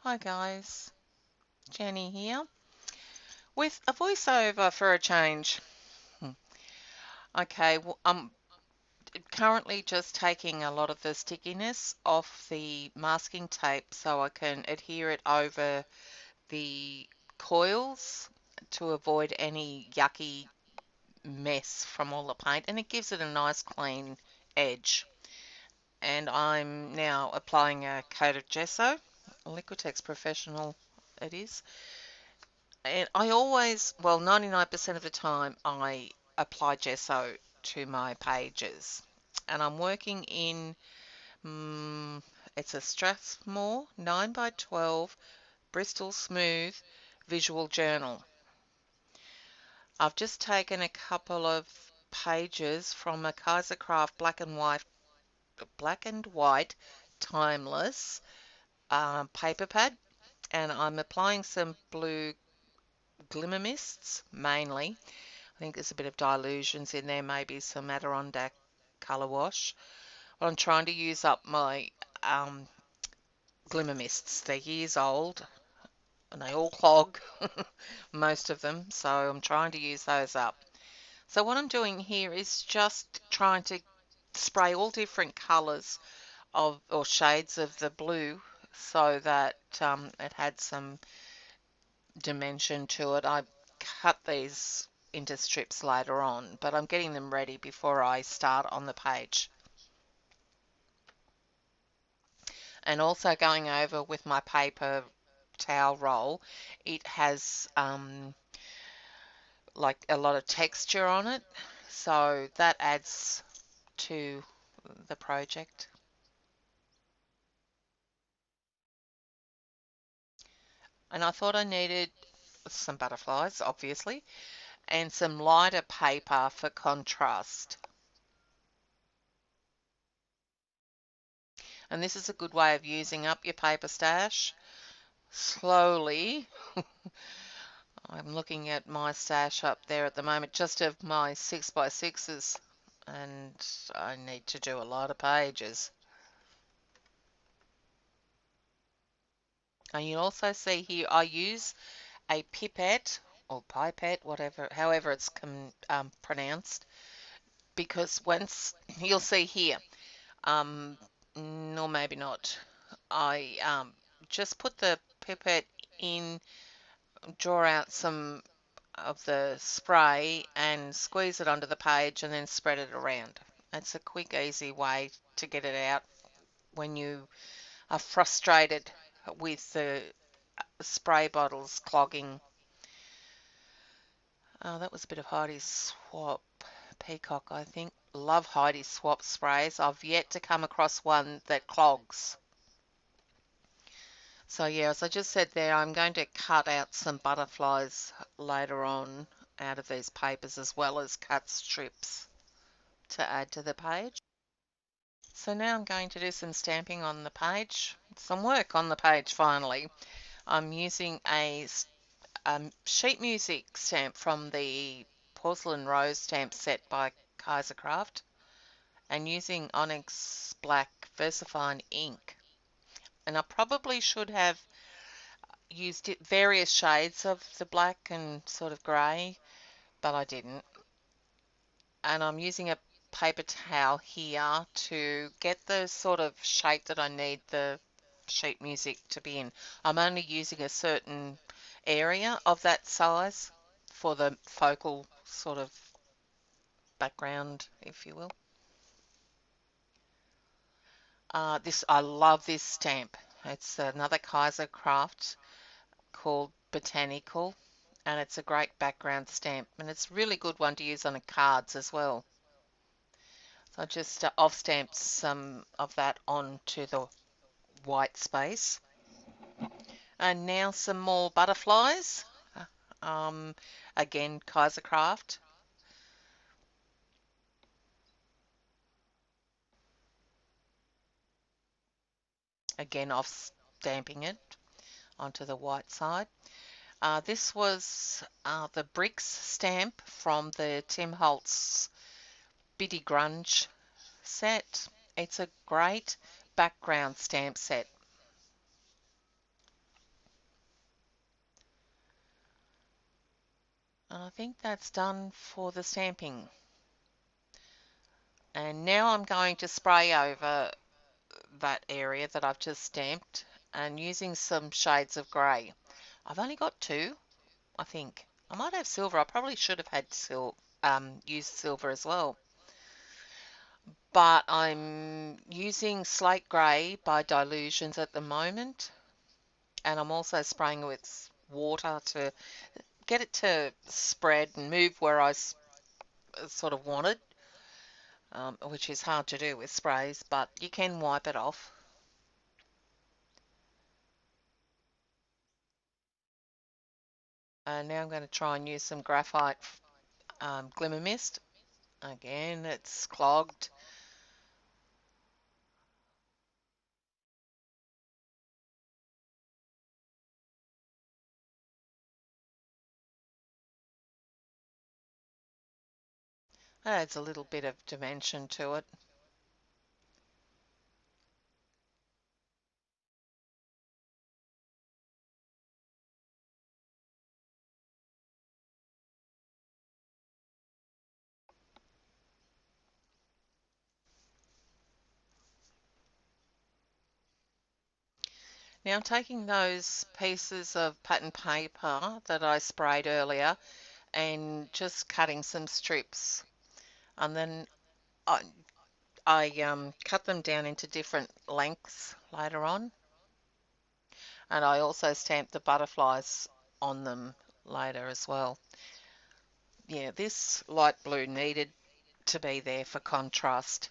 Hi guys, Jenny here with a voiceover for a change. Okay, well, I'm currently just taking a lot of the stickiness off the masking tape so I can adhere it over the coils to avoid any yucky mess from all the paint, and it gives it a nice clean edge. And I'm now applying a coat of gesso, Liquitex Professional it is. And I always, well, 99% of the time, I apply gesso to my pages. And I'm working in, it's a Strathmore 9 by 12 Bristol-Smooth Visual Journal. I've just taken a couple of pages from a Kaisercraft black and white timeless paper pad, and I'm applying some blue glimmer mists mainly. I think there's a bit of dilutions in there, maybe some Adirondack colour wash. Well, I'm trying to use up my glimmer mists. They're years old and they all clog, most of them, so I'm trying to use those up. So what I'm doing here is just trying to spray all different colours of or shades of the blue so that it had some dimension to it. I cut these into strips later on, but I'm getting them ready before I start on the page. And also going over with my paper towel roll, it has like a lot of texture on it, so that adds to the project. And I thought I needed some butterflies, obviously, and some lighter paper for contrast. And this is a good way of using up your paper stash slowly. I'm looking at my stash up there at the moment, just of my 6x6s, and I need to do a lot of pages. And you also see here I use a pipette or pipette, whatever, however it's pronounced, because once you'll see here, or maybe not, I just put the pipette in, draw out some of the spray and squeeze it onto the page and then spread it around. It's a quick, easy way to get it out when you are frustrated with the spray bottles clogging. That was a bit of Heidi Swap Peacock, I think. Love Heidi Swap sprays. I've yet to come across one that clogs. So yeah, as I just said there, I'm going to cut out some butterflies later on out of these papers, as well as cut strips to add to the page. So now I'm going to do some stamping on the page, some work on the page finally. I'm using a sheet music stamp from the Porcelain Rose stamp set by Kaisercraft, and using Onyx Black VersaFine ink. And I probably should have used various shades of the black and sort of grey, but I didn't. And I'm using a paper towel here to get the sort of shape that I need the sheet music to be in. I'm only using a certain area of that size for the focal sort of background, if you will. I love this stamp. It's another Kaisercraft called Botanical, and it's a great background stamp, and it's a really good one to use on cards as well. So I just off-stamped some of that onto the white space. And now some more butterflies. Um, Again, Kaisercraft. Again, off-stamping it onto the white side. This was the Bricks stamp from the Tim Holtz Biddy Grunge set. It's a great background stamp set. And I think that's done for the stamping. And now I'm going to spray over that area that I've just stamped and using some shades of grey. I've only got two, I think. I might have silver. I probably should have had used silver as well. But I'm using slate grey by Dilutions at the moment, and I'm also spraying it with water to get it to spread and move where I sort of wanted, which is hard to do with sprays, but you can wipe it off. And now I'm going to try and use some graphite glimmer mist. Again, it's clogged. Adds a little bit of dimension to it. Now I'm taking those pieces of pattern paper that I sprayed earlier and just cutting some strips. And then I cut them down into different lengths later on. And I also stamped the butterflies on them later as well. Yeah, this light blue needed to be there for contrast.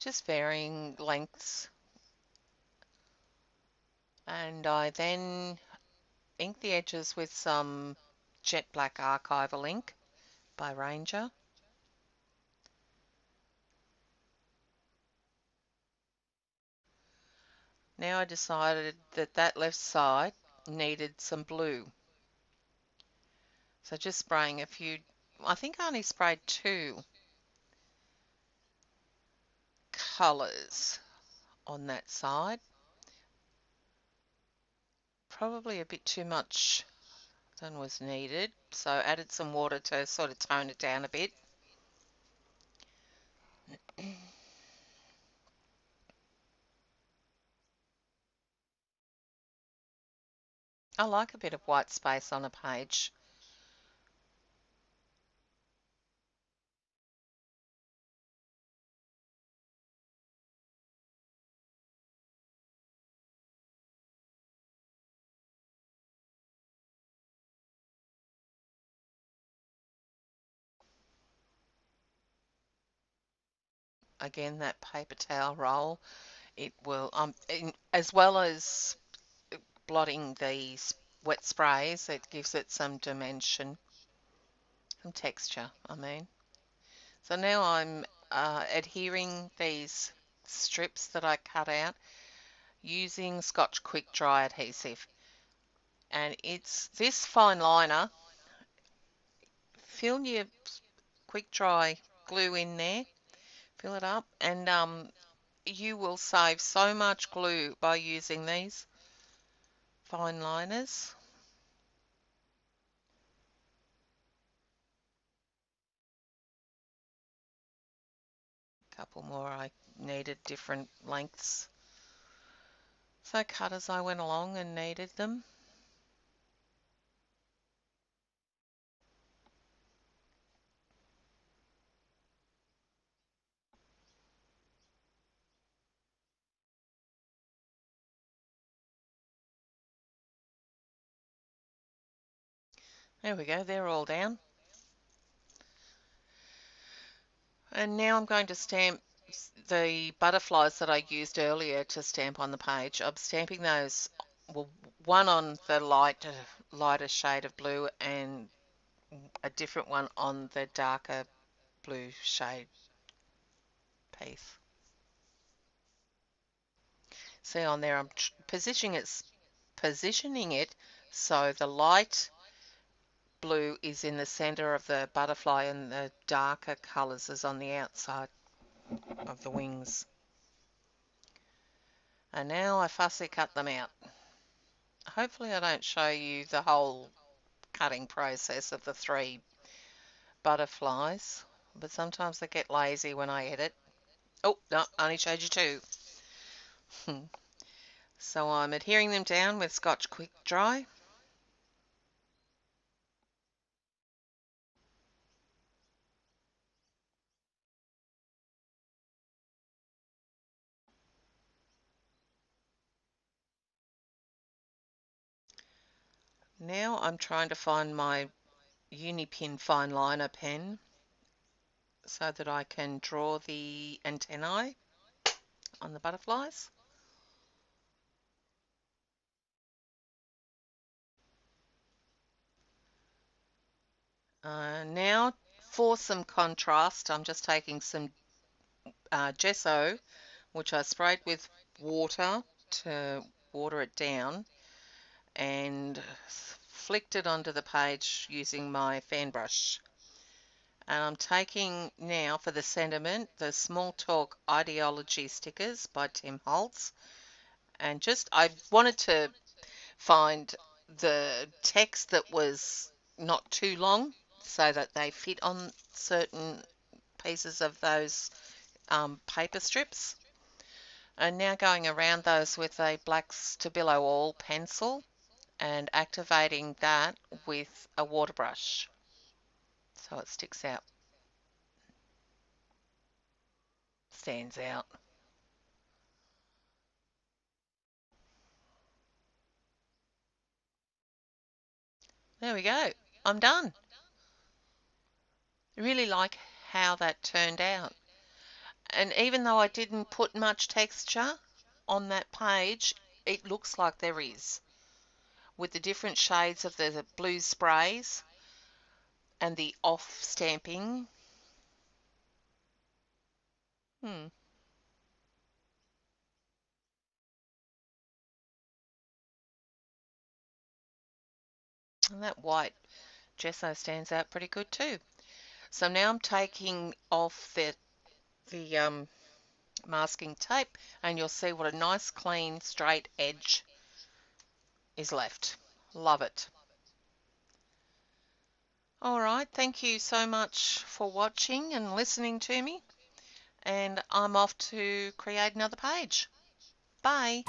Just varying lengths. And I then ink the edges with some jet black archival ink by Ranger. Now I decided that that left side needed some blue. So just spraying a few, I think I only sprayed two colours on that side. Probably a bit too much than was needed, so added some water to sort of tone it down a bit. I like a bit of white space on a page. Again, that paper towel roll, it will, as well as blotting these wet sprays, it gives it some dimension, some texture, I mean. So now I'm adhering these strips that I cut out using Scotch Quick Dry adhesive. And it's this fine liner. Fill your quick dry glue in there, fill it up, and you will save so much glue by using these fine liners. A couple more I needed different lengths. So I cut as I went along and needed them. There we go, they're all down. And now I'm going to stamp the butterflies that I used earlier to stamp on the page. I'm stamping those, well, one on the lighter shade of blue and a different one on the darker blue shade piece. See on there, I'm positioning it so the light blue is in the center of the butterfly and the darker colors is on the outside of the wings. And now I fussy cut them out. Hopefully I don't show you the whole cutting process of the 3 butterflies, but sometimes I get lazy when I edit. Oh, no, I only showed you 2. So I'm adhering them down with Scotch Quick Dry. Now I'm trying to find my Unipin fine liner pen so that I can draw the antennae on the butterflies. Now for some contrast, I'm just taking some gesso, which I sprayed with water to water it down, and flicked it onto the page using my fan brush. And I'm taking now for the sentiment the Small Talk Ideology stickers by Tim Holtz, and just I wanted to find the text that was not too long so that they fit on certain pieces of those paper strips. And now going around those with a black Stabilo All pencil and activating that with a water brush so it sticks out, stands out. There we go. I'm done. I really like how that turned out. And even though I didn't put much texture on that page, it looks like there is, with the different shades of the blue sprays and the off stamping. Hmm. And that white gesso stands out pretty good too. So now I'm taking off the masking tape, and you'll see what a nice clean straight edge is left. Love it. Alright, thank you so much for watching and listening to me, and I'm off to create another page. Bye.